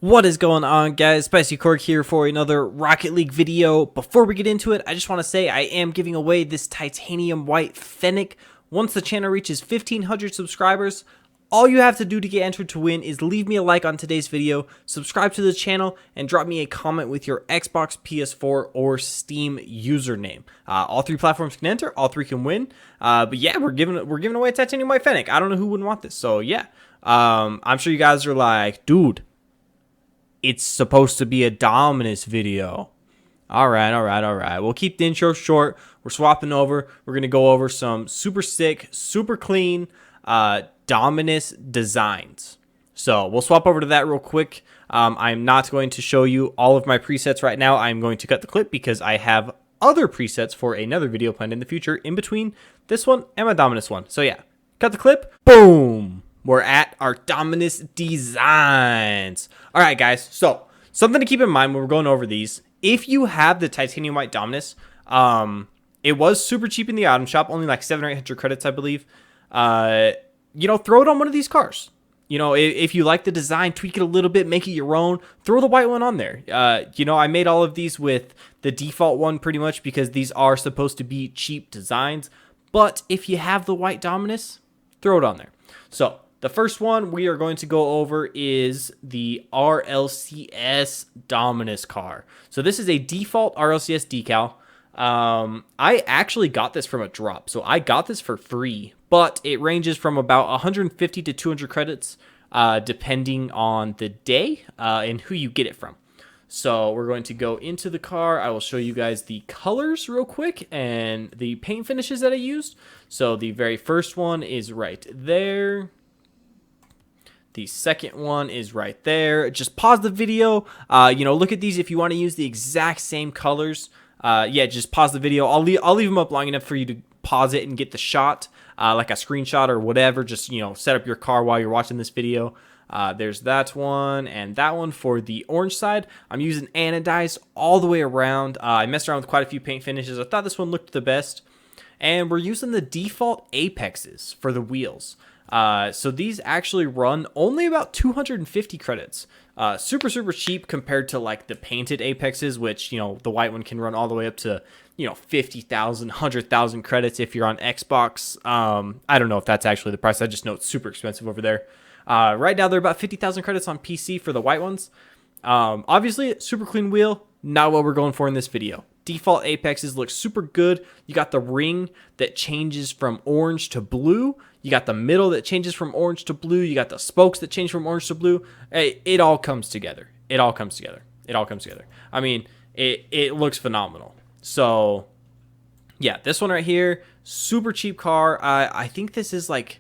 What is going on, guys? Spicy Cork here for another Rocket League video. Before we get into it, I just want to say I am giving away this titanium white Fennec. Once the channel reaches 1,500 subscribers, all you have to do to get entered to win is leave me a like on today's video, subscribe to the channel, and drop me a comment with your Xbox, PS4, or Steam username. All three platforms can enter, all three can win. But yeah, we're giving away a titanium white Fennec. I don't know who wouldn't want this. So yeah, I'm sure you guys are like, dude, it's supposed to be a Dominus video. All right. We'll keep the intro short. We're swapping over. We're going to go over some super sick, super clean Dominus designs. So we'll swap over to that real quick. I'm not going to show you all of my presets right now. I'm going to cut the clip because I have other presets for another video planned in the future in between this one and my Dominus one. So yeah, cut the clip. Boom. We're at our Dominus designs. All right, guys. So something to keep in mind when we're going over these. If you have the titanium white Dominus, it was super cheap in the item shop, only like 700 or 800 credits, I believe. Throw it on one of these cars. If you like the design, tweak it a little bit, make it your own. Throw the white one on there. I made all of these with the default one pretty much because these are supposed to be cheap designs. But if you have the white Dominus, throw it on there. So the first one we are going to go over is the RLCS Dominus car. So this is a default RLCS decal. I actually got this from a drop, so I got this for free, but it ranges from about 150 to 200 credits, depending on the day and who you get it from. So we're going to go into the car. I will show you guys the colors real quick and the paint finishes that I used. So the very first one is right there. The second one is right there. Just pause the video. Look at these if you want to use the exact same colors. Just pause the video. I'll leave them up long enough for you to pause it and get the shot, like a screenshot or whatever. Just, set up your car while you're watching this video. There's that one and that one for the orange side. I'm using anodized all the way around. I messed around with quite a few paint finishes. I thought this one looked the best. And we're using the default apexes for the wheels. So these actually run only about 250 credits. Super cheap compared to like the painted apexes, which, the white one can run all the way up to, 50,000, 100,000 credits if you're on Xbox. I don't know if that's actually the price. I just know it's super expensive over there. Right now they're about 50,000 credits on PC for the white ones. Obviously super clean wheel, not what we're going for in this video. Default apexes look super good. You got the ring that changes from orange to blue. You got the middle that changes from orange to blue. You got the spokes that change from orange to blue. It all comes together. I mean, it looks phenomenal. So, yeah, this one right here, super cheap car. I think this is like,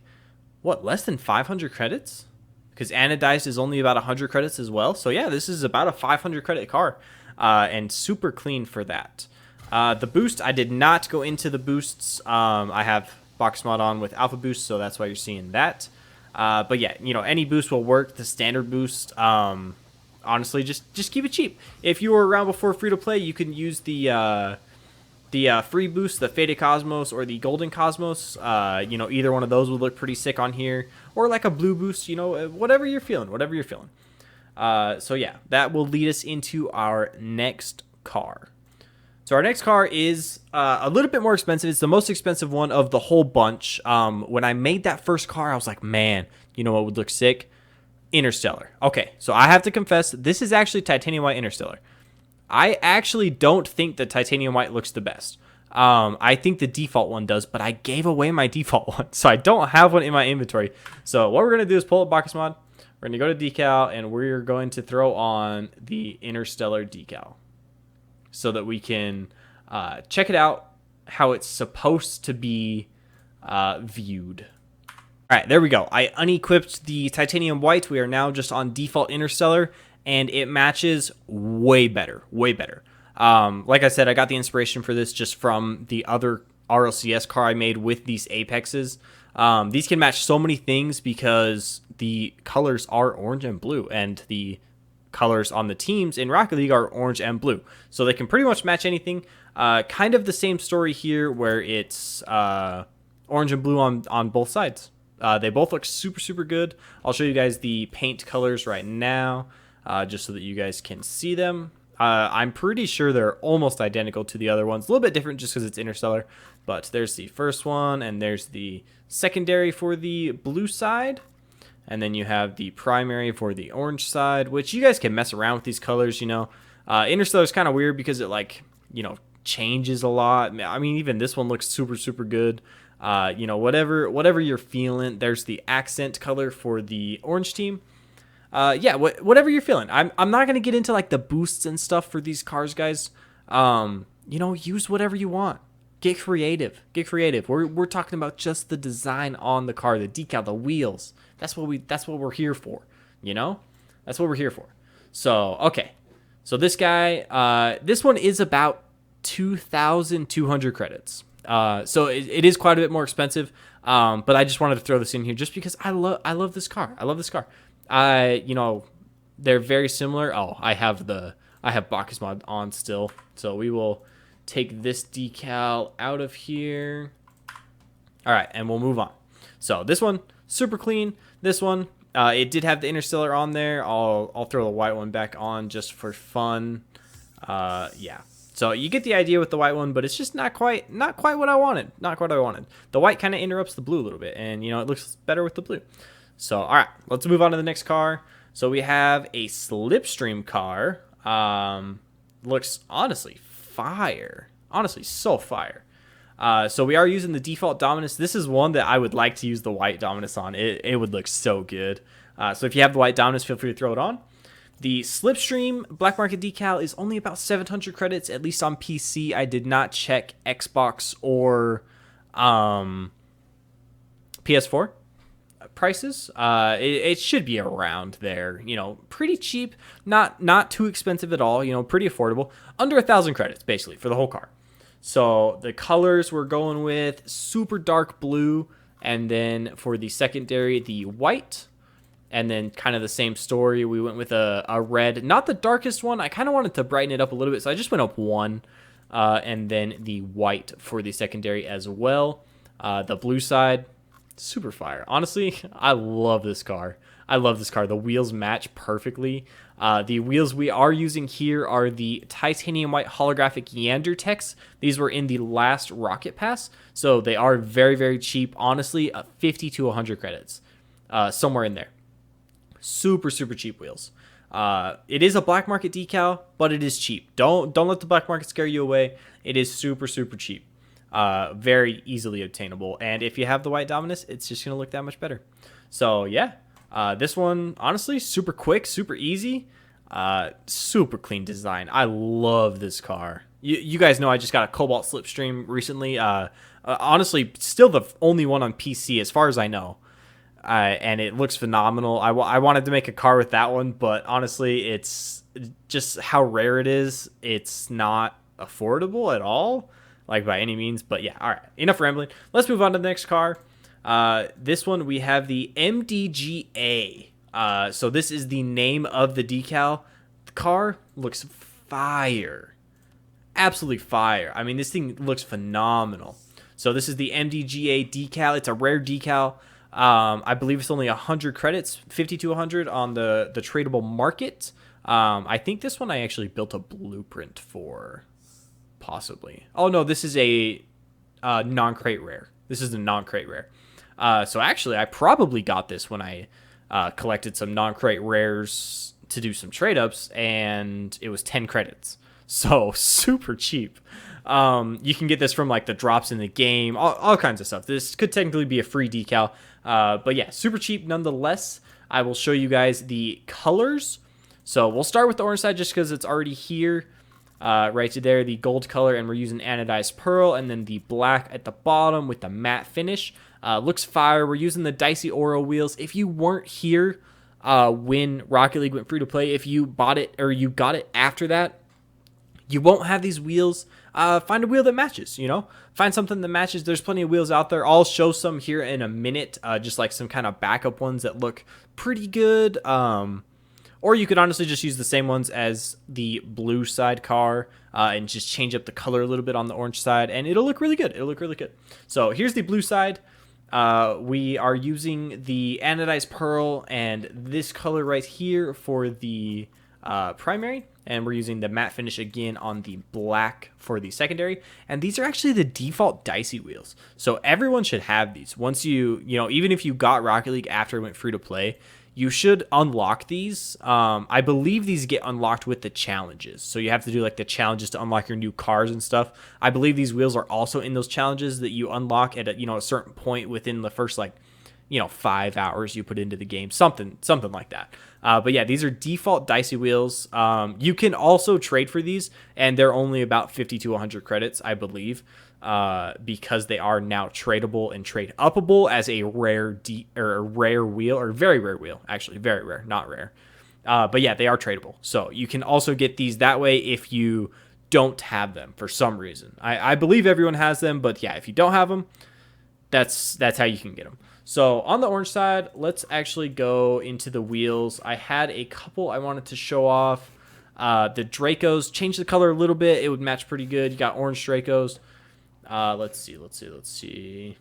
less than 500 credits? Because anodized is only about 100 credits as well. So, yeah, this is about a 500 credit car. And super clean for that. The boost, I did not go into the boosts. I have box mod on with alpha boost, so that's why you're seeing that. But yeah, any boost will work. The standard boost, honestly, just keep it cheap. If you were around before free to play, you can use the free boost, the Faded Cosmos or the Golden Cosmos. Either one of those would look pretty sick on here, or like a blue boost. Whatever you're feeling. So yeah, that will lead us into our next car. So our next car is a little bit more expensive. It's the most expensive one of the whole bunch. When I made that first car, I was like, man, you know what would look sick? Interstellar. Okay, so I have to confess, this is actually titanium white Interstellar. I actually don't think the titanium white looks the best. I think the default one does, but I gave away my default one, so I don't have one in my inventory. So what we're going to do is pull up box mod. We're going to go to decal, and we're going to throw on the Interstellar decal so that we can check it out how it's supposed to be viewed. All right, there we go. I unequipped the titanium white. We are now just on default Interstellar, and it matches way better. Like I said, I got the inspiration for this just from the other RLCS car I made with these apexes. These can match so many things because the colors are orange and blue, and the colors on the teams in Rocket League are orange and blue. So they can pretty much match anything. Kind of the same story here where it's orange and blue on both sides. They both look super good. I'll show you guys the paint colors right now. just so that you guys can see them. I'm pretty sure they're almost identical to the other ones. A little bit different just because it's Interstellar. But there's the first one, and there's the secondary for the blue side. And then you have the primary for the orange side, which you guys can mess around with these colors, you know. Interstellar is kind of weird because it, like, you know, changes a lot. I mean, even this one looks super, super good. You know, whatever you're feeling. There's the accent color for the orange team. Yeah, whatever you're feeling. I'm not gonna get into like the boosts and stuff for these cars, guys. You know, use whatever you want. Get creative. Get creative. We're talking about just the design on the car, the decal, the wheels. That's what we're here for. You know, that's what we're here for. So okay, so this guy, this one is about 2,200 credits. So it is quite a bit more expensive. But I just wanted to throw this in here just because I love this car. I love this car. You know, they're very similar. Oh, I have Bacchus mod on still. So we will take this decal out of here. All right, and we'll move on. So this one, super clean. This one, it did have the Interstellar on there. I'll throw the white one back on just for fun. Yeah. So you get the idea with the white one, but it's just not quite what I wanted. Not quite what I wanted. The white kind of interrupts the blue a little bit, and you know, it looks better with the blue. So, all right, let's move on to the next car. So we have a Slipstream car. Looks honestly fire. Honestly, so fire. So we are using the default Dominus. This is one that I would like to use the white Dominus on. It would look so good. So if you have the white Dominus, feel free to throw it on. The Slipstream Black Market decal is only about 700 credits, at least on PC. I did not check Xbox or PS4 prices. It should be around there, you know, pretty cheap, not too expensive at all, you know, pretty affordable, under 1,000 credits basically for the whole car. So the colors we're going with super dark blue, and then for the secondary, the white, and then kind of the same story. We went with a red, not the darkest one. I kind of wanted to brighten it up a little bit, so I just went up one, and then the white for the secondary as well. The blue side, super fire. Honestly, I love this car. I love this car. The wheels match perfectly. The wheels we are using here are the titanium white holographic Yandertex. These were in the last Rocket Pass, so they are very, very cheap. Honestly, 50 to 100 credits, somewhere in there. Super, super cheap wheels. It is a black market decal, but it is cheap. Don't let the black market scare you away. It is super, super cheap. Very easily obtainable, and if you have the white Dominus, it's just gonna look that much better. So yeah, this one honestly super quick, super easy, super clean design. I love this car. You guys know I just got a Cobalt Slipstream recently. Honestly, still the only one on PC as far as I know, and it looks phenomenal. I wanted to make a car with that one, but honestly, it's just how rare it is. It's not affordable at all, like by any means. But yeah, all right, enough rambling. Let's move on to the next car. This one we have the MDGA. So this is the name of the decal. The car looks fire, absolutely fire. I mean, this thing looks phenomenal. So this is the MDGA decal. It's a rare decal. I believe it's only 100 credits, 50 to 100 on the tradable market. I think this one I actually built a blueprint for. Possibly. Oh no, this is a non-crate rare. This is a non-crate rare. So actually, I probably got this when I collected some non-crate rares to do some trade-ups, and it was 10 credits. So super cheap. You can get this from like the drops in the game, all kinds of stuff. This could technically be a free decal, but yeah, super cheap nonetheless. I will show you guys the colors. So we'll start with the orange side just because it's already here. Right to there, the gold color, and we're using anodized pearl, and then the black at the bottom with the matte finish. Looks fire. We're using the Dicey Oro wheels. If you weren't here when Rocket League went free to play, if you bought it or you got it after that, you won't have these wheels. Find a wheel that matches, you know, find something that matches. There's plenty of wheels out there. I'll show some here in a minute, just like some kind of backup ones that look pretty good. Or you could honestly just use the same ones as the blue side car and just change up the color a little bit on the orange side, and it'll look really good. It'll look really good. So here's the blue side. We are using the anodized pearl and this color right here for the primary, and we're using the matte finish again on the black for the secondary. And these are actually the default dicey wheels, so everyone should have these. Once you know, even if you got Rocket League after it went free to play, you should unlock these. I believe these get unlocked with the challenges, so you have to do like the challenges to unlock your new cars and stuff. I believe these wheels are also in those challenges that you unlock at a certain point within the first 5 hours you put into the game, something like that. But yeah, these are default dicey wheels. You can also trade for these, and they're only about 50 to 100 credits, I believe, because they are now tradable and trade upable as a rare wheel, or very rare wheel, actually, very rare, not rare. But yeah, they are tradable, so you can also get these that way if you don't have them for some reason. I believe everyone has them, but yeah, if you don't have them, that's how you can get them. So on the orange side, let's actually go into the wheels. I had a couple I wanted to show off. The Dracos, change the color a little bit. It would match pretty good. You got orange Dracos. Let's see.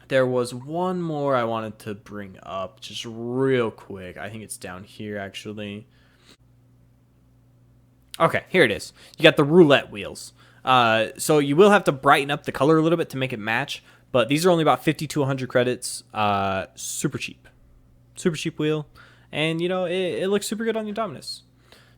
There was one more I wanted to bring up just real quick. I think it's down here, actually. Okay, here it is. You got the roulette wheels. So you will have to brighten up the color a little bit to make it match, but these are only about 50 to 100 credits. Super cheap wheel, and it looks super good on your Dominus.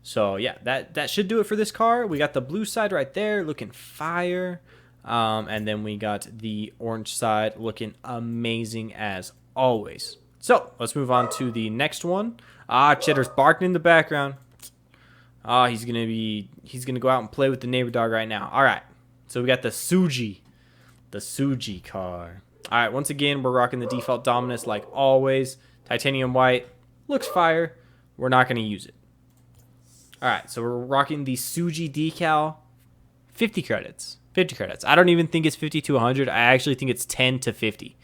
So yeah, that should do it for this car. We got the blue side right there looking fire, and then we got the orange side looking amazing as always. So let's move on to the next one. Cheddar's barking in the background. He's gonna go out and play with the neighbor dog right now. All right, so we got the Suji car. All right, once again, we're rocking the default Dominus like always. Titanium white, looks fire. We're not gonna use it. All right, so we're rocking the Suji decal, 50 credits. I don't even think it's 50 to 100. I actually think it's 10 to 50.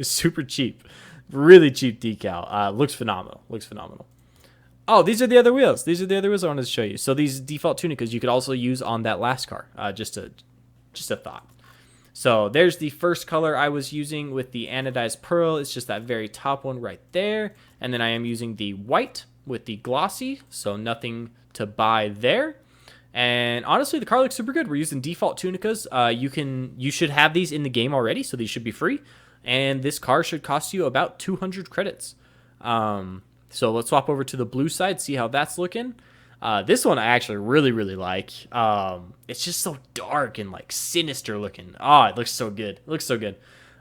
Super cheap, really cheap decal. Looks phenomenal. Oh, these are the other wheels. I wanted to show you. So these default tunicas you could also use on that last car. Just a thought. So there's the first color I was using with the anodized pearl. It's just that very top one right there. And then I am using the white with the glossy. So nothing to buy there. And honestly, the car looks super good. We're using default tunicas. You should have these in the game already, so these should be free. And this car should cost you about 200 credits. So let's swap over to the blue side, see how that's looking. This one I actually really, really like. It's just so dark and like sinister looking. It looks so good.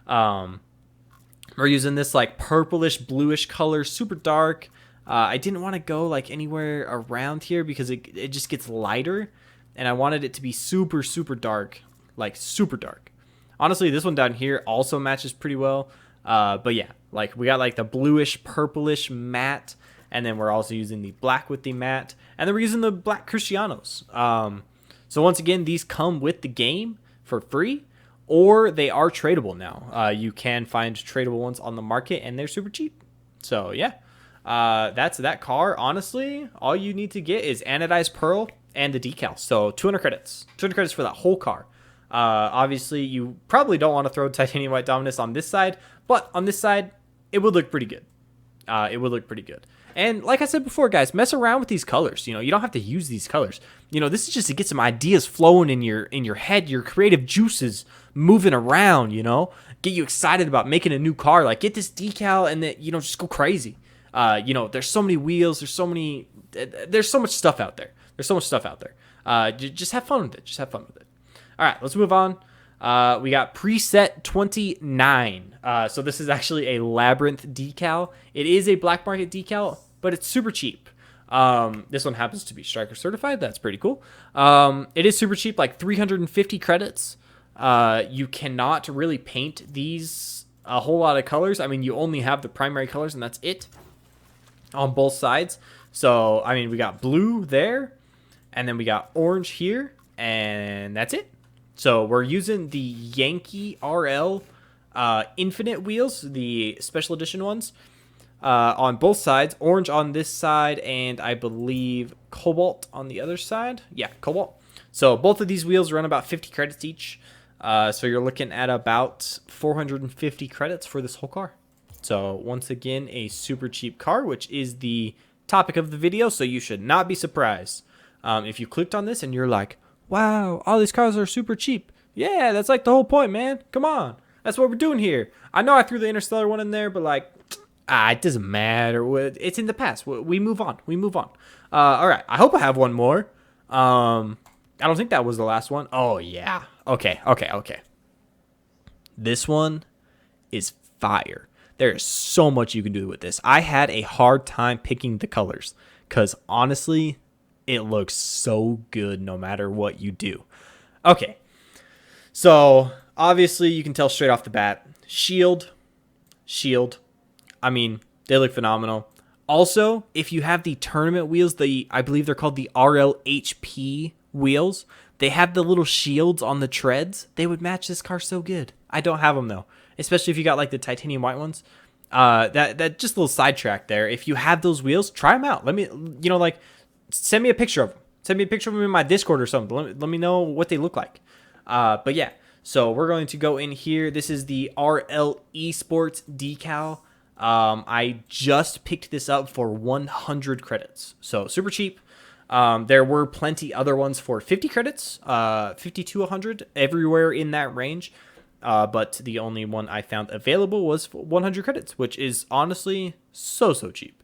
We're using this like purplish, bluish color, super dark. I didn't want to go like anywhere around here because it just gets lighter, and I wanted it to be super, super dark, like super dark. Honestly, this one down here also matches pretty well. But yeah, like we got like the bluish, purplish matte, and then we're also using the black with the matte, and then we're using the black Cristianos. So once again, these come with the game for free, or they are tradable now. You can find tradable ones on the market, and they're super cheap. So yeah, that's that car. Honestly, all you need to get is anodized pearl and the decal. So 200 credits for that whole car. Obviously, you probably don't want to throw titanium white Dominus on this side, but on this side, it would look pretty good. And like I said before, guys, mess around with these colors. You don't have to use these colors. This is just to get some ideas flowing in your head, your creative juices moving around. Get you excited about making a new car. Like get this decal and then just go crazy. There's so many wheels. There's so much stuff out there. Just have fun with it. All right, let's move on. We got preset 29. So this is actually a Labyrinth decal. It is a black market decal, but it's super cheap. This one happens to be Striker certified. That's pretty cool. It is super cheap, like 350 credits. You cannot really paint these a whole lot of colors. I mean, you only have the primary colors, and that's it on both sides. So, I mean, we got blue there, and then we got orange here, and that's it. So we're using the Yankee RL Infinite wheels, the special edition ones, on both sides. Orange on this side, and I believe Cobalt on the other side. Yeah, Cobalt. So both of these wheels run about 50 credits each. So you're looking at about 450 credits for this whole car. So once again, a super cheap car, which is the topic of the video. So you should not be surprised if you clicked on this and you're like, wow, all these cars are super cheap. Yeah, that's like the whole point, man. Come on. That's what we're doing here. I know I threw the Interstellar one in there, but like, it doesn't matter. It's in the past. We move on. We move on. All right. I hope I have one more. I don't think that was the last one. Oh, yeah. Okay. This one is fire. There is so much you can do with this. I had a hard time picking the colors because honestly, it looks so good no matter what you do. Okay. So obviously you can tell straight off the bat, shield. I mean, they look phenomenal. Also, if you have the tournament wheels, I believe they're called the RLHP wheels, they have the little shields on the treads. They would match this car so good. I don't have them though, especially if you got like the titanium white ones. That just a little sidetrack there. If you have those wheels, try them out. Let me, like, send me a picture of them. Send me a picture of them in my Discord or something. Let me know what they look like. But yeah, so we're going to go in here. This is the RL Esports decal. I just picked this up for 100 credits. So super cheap. There were plenty other ones for 50 credits, 50 to 100, everywhere in that range. But the only one I found available was for 100 credits, which is honestly so cheap.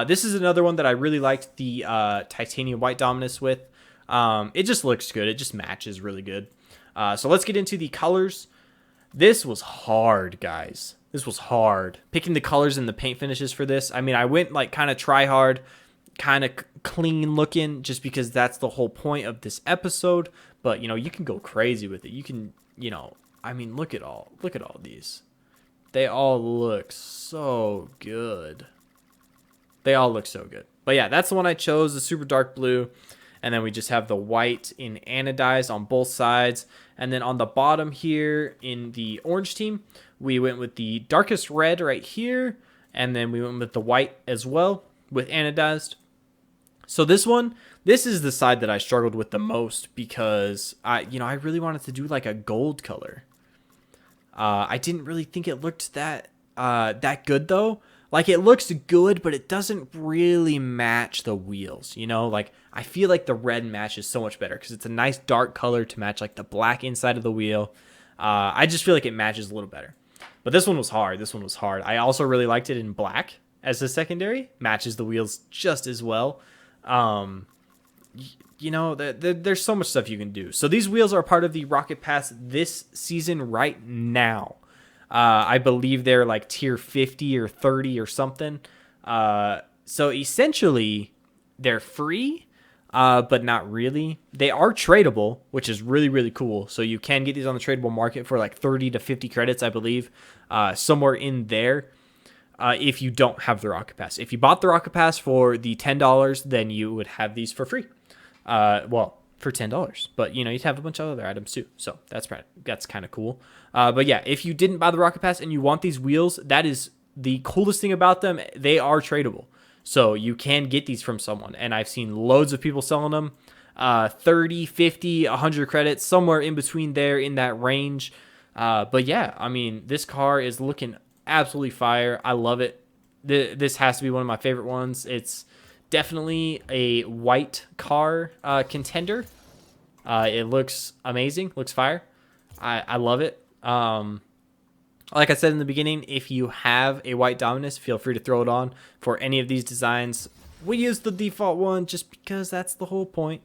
This is another one that I really liked the titanium white Dominus with. It just looks good. It just matches really good. So let's get into the colors. This was hard, guys. This was hard. Picking the colors and the paint finishes for this. I mean, I went like kind of try hard, kind of clean looking, just because that's the whole point of this episode. But, you can go crazy with it. You can, I mean, look at all these. They all look so good. They all look so good. But yeah, that's the one I chose, the super dark blue. And then we just have the white in anodized on both sides. And then on the bottom here in the orange team, we went with the darkest red right here. And then we went with the white as well with anodized. So this is the side that I struggled with the most because I really wanted to do like a gold color. I didn't really think it looked that good though. Like, it looks good, but it doesn't really match the wheels, Like, I feel like the red matches so much better because it's a nice dark color to match, like, the black inside of the wheel. I just feel like it matches a little better. But this one was hard. I also really liked it in black as the secondary. Matches the wheels just as well. There's so much stuff you can do. So these wheels are part of the Rocket Pass this season right now. I believe they're like tier 50 or 30 or something. So essentially, they're free, but not really. They are tradable, which is really, really cool. So you can get these on the tradable market for like 30 to 50 credits, I believe, somewhere in there. If you don't have the Rocket Pass. If you bought the Rocket Pass for the $10, then you would have these for free. For $10, but you'd have a bunch of other items too. So that's kind of cool. But yeah, if you didn't buy the Rocket Pass and you want these wheels, that is the coolest thing about them. They are tradable. So you can get these from someone. And I've seen loads of people selling them, 30, 50, 100 credits, somewhere in between there in that range. But yeah, I mean, this car is looking absolutely fire. I love it. This has to be one of my favorite ones. It's definitely a white car contender. It looks amazing. Looks fire. I love it. Like I said in the beginning, if you have a white Dominus, feel free to throw it on for any of these designs. We use the default one just because that's the whole point.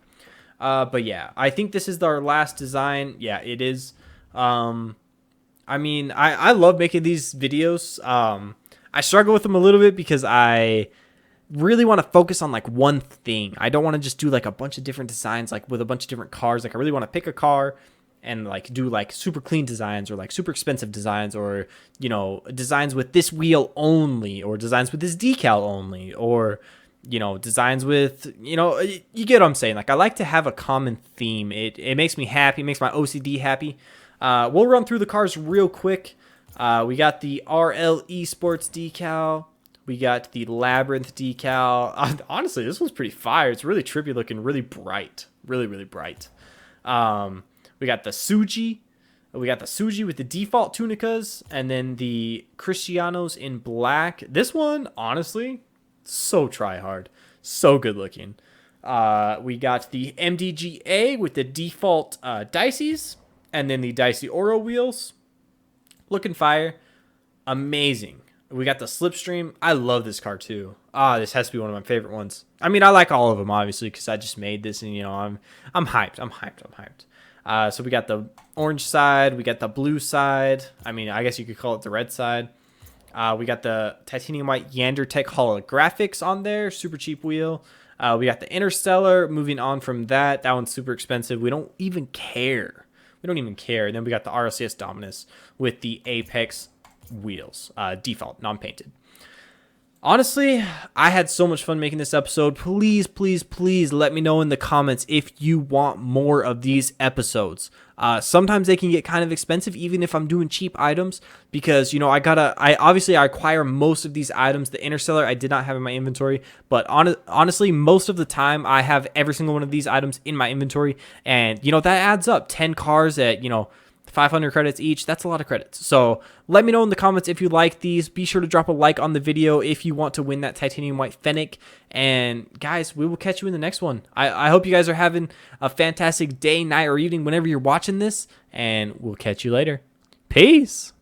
But yeah, I think this is our last design. Yeah, it is. I mean, I love making these videos. I struggle with them a little bit because I really want to focus on like one thing. I don't want to just do like a bunch of different designs, like with a bunch of different cars. Like, I really want to pick a car and like do like super clean designs or like super expensive designs, or designs with this wheel only, or designs with this decal only, or designs with you get what I'm saying. Like, I like to have a common theme. It makes me happy, makes my OCD happy. We'll run through the cars real quick. We got the RL Esports decal. We got the Labyrinth decal. Honestly, this one's pretty fire. It's really trippy looking, really bright. Really, really bright. We got the Suji. We got the Suji with the default tunicas, and then the Cristianos in black. This one, honestly, so try hard, so good looking. We got the MDGA with the default Dices, and then the Dicey Oro wheels. Looking fire, amazing. We got the Slipstream. I love this car too. This has to be one of my favorite ones. I mean, I like all of them obviously because I just made this, and I'm hyped. I'm hyped. So we got the orange side, we got the blue side. I mean, I guess you could call it the red side. We got the titanium white Yander Tech holographics on there, super cheap wheel. We got the Interstellar. Moving on from that one's super expensive. We don't even care. And then we got the RLCS Dominus with the Apex wheels, default, non-painted. Honestly, I had so much fun making this episode. Please, please, please let me know in the comments if you want more of these episodes. Sometimes they can get kind of expensive, even if I'm doing cheap items, because, I obviously acquire most of these items. The Interstellar I did not have in my inventory, but honestly, most of the time I have every single one of these items in my inventory, and, that adds up. 10 cars at, 500 credits each. That's a lot of credits. So let me know in the comments if you like these. Be sure to drop a like on the video if you want to win that titanium white Fennec. And guys, we will catch you in the next one. I hope you guys are having a fantastic day, night, or evening whenever you're watching this. And we'll catch you later. Peace.